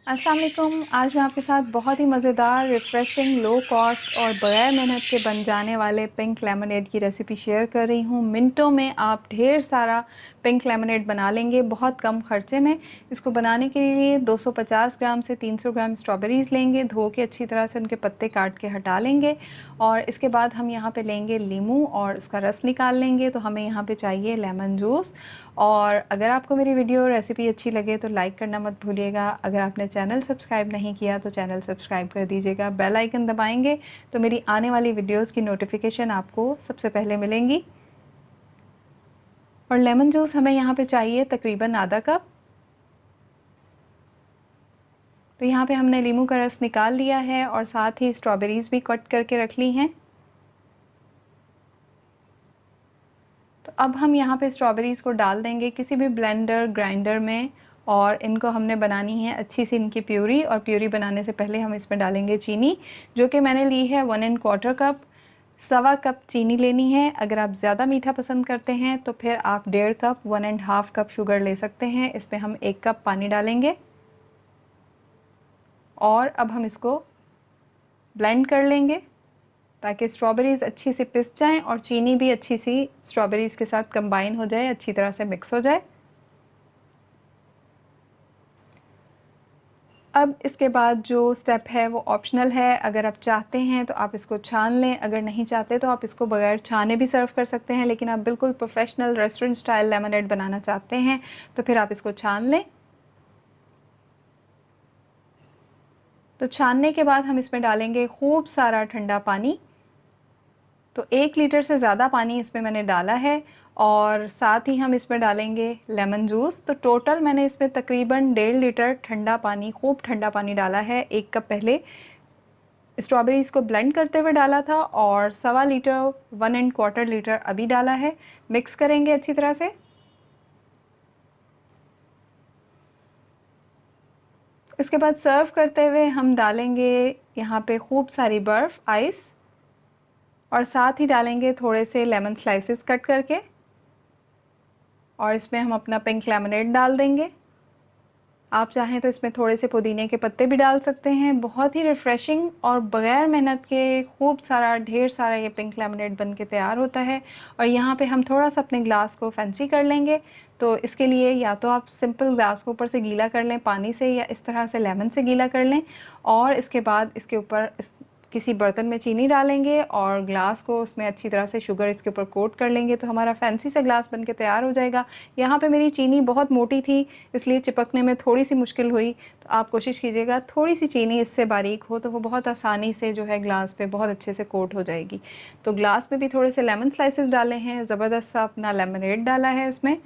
अस्सलाम वालेकुम। आज मैं आपके साथ बहुत ही मज़ेदार, रिफ़्रेशिंग, लो कॉस्ट और बग़ैर मेहनत के बन जाने वाले पिंक लेमनेड की रेसिपी शेयर कर रही हूँ। मिनटों में आप ढेर सारा पिंक लेमनेड बना लेंगे बहुत कम ख़र्चे में। इसको बनाने के लिए 250 ग्राम से 300 ग्राम स्ट्रॉबेरीज़ लेंगे, धो के अच्छी तरह से उनके पत्ते काट के हटा लेंगे और इसके बाद हम यहाँ पे लेंगे नींबू और उसका रस निकाल लेंगे। तो हमें यहाँ पे चाहिए लेमन जूस। और अगर आपको मेरी वीडियो रेसिपी अच्छी लगे तो लाइक करना मत भूलिएगा। अगर आपने चैनल सब्सक्राइब नहीं किया तो चैनल सब्सक्राइब कर दीजिएगा। बेल आइकन दबाएंगे तो मेरी आने वाली वीडियोस की नोटिफिकेशन आपको सबसे पहले मिलेंगी। और लेमन जूस हमें यहाँ पे चाहिए तकरीबन आधा कप। तो यहाँ पे हमने नींबू का रस निकाल लिया है और साथ ही स्ट्रॉबेरीज़ भी कट करके रख ली हैं। तो अब हम यहाँ पे स्ट्रॉबेरीज़ को डाल देंगे किसी भी ब्लेंडर ग्राइंडर में और इनको हमने बनानी है अच्छी सी इनकी प्यूरी। और प्यूरी बनाने से पहले हम इसमें डालेंगे चीनी, जो कि मैंने ली है 1¼ कप। सवा कप चीनी लेनी है। अगर आप ज़्यादा मीठा पसंद करते हैं तो फिर आप 1.5 कप 1½ कप शुगर ले सकते हैं। इसमें हम 1 कप पानी डालेंगे और अब हम इसको ब्लेंड कर लेंगे ताकि स्ट्रॉबेरीज़ अच्छी सी पिस जाएं और चीनी भी अच्छी सी स्ट्रॉबेरीज़ के साथ कंबाइन हो जाए, अच्छी तरह से मिक्स हो जाए। अब इसके बाद जो स्टेप है वो ऑप्शनल है। अगर आप चाहते हैं तो आप इसको छान लें, अगर नहीं चाहते तो आप इसको बगैर छाने भी सर्व कर सकते हैं। लेकिन आप बिल्कुल प्रोफेशनल रेस्टोरेंट स्टाइल लेमनेड बनाना चाहते हैं तो फिर आप इसको छान लें। तो छानने के बाद हम इसमें डालेंगे खूब सारा ठंडा पानी। तो 1 लीटर से ज़्यादा पानी इसमें मैंने डाला है और साथ ही हम इसमें डालेंगे लेमन जूस। तो टोटल मैंने इसमें तकरीबन 1.5 लीटर ठंडा पानी, खूब ठंडा पानी डाला है। 1 कप पहले स्ट्रॉबेरीज़ को ब्लेंड करते हुए डाला था और सवा लीटर 1¼ लीटर अभी डाला है। मिक्स करेंगे अच्छी तरह से। इसके बाद सर्व करते हुए हम डालेंगे यहाँ पे खूब सारी बर्फ़, आइस, और साथ ही डालेंगे थोड़े से लेमन स्लाइसेस कट करके और इसमें हम अपना पिंक लेमनेड डाल देंगे। आप चाहें तो इसमें थोड़े से पुदीने के पत्ते भी डाल सकते हैं। बहुत ही रिफ़्रेशिंग और बग़ैर मेहनत के खूब सारा, ढेर सारा ये पिंक लेमनेड बन के तैयार होता है। और यहाँ पे हम थोड़ा सा अपने ग्लास को फैंसी कर लेंगे। तो इसके लिए या तो आप सिंपल ग्लास को ऊपर से गीला कर लें पानी से, या इस तरह से लेमन से गीला कर लें और इसके बाद इसके ऊपर किसी बर्तन में चीनी डालेंगे और ग्लास को उसमें अच्छी तरह से शुगर इसके ऊपर कोट कर लेंगे तो हमारा फैंसी सा ग्लास बनके तैयार हो जाएगा। यहाँ पे मेरी चीनी बहुत मोटी थी इसलिए चिपकने में थोड़ी सी मुश्किल हुई। तो आप कोशिश कीजिएगा थोड़ी सी चीनी इससे बारीक हो तो वो बहुत आसानी से जो है ग्लास पे बहुत अच्छे से कोट हो जाएगी। तो ग्लास में भी थोड़े से लेमन स्लाइसेस डाले हैं, ज़बरदस्त सा अपना लेमनेड डाला है इसमें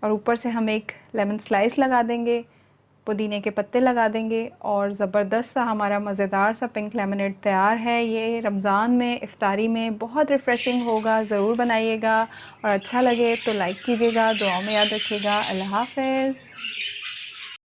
और ऊपर से हम एक लेमन स्लाइस लगा देंगे, पुदीने के पत्ते लगा देंगे और ज़बरदस्त सा हमारा मज़ेदार सा पिंक लेमनेड तैयार है। ये रमज़ान में इफ़्तारी में बहुत रिफ़्रेशिंग होगा, ज़रूर बनाइएगा और अच्छा लगे तो लाइक कीजिएगा, दुआओं में याद रखिएगा। अल्लाह हाफ़िज़।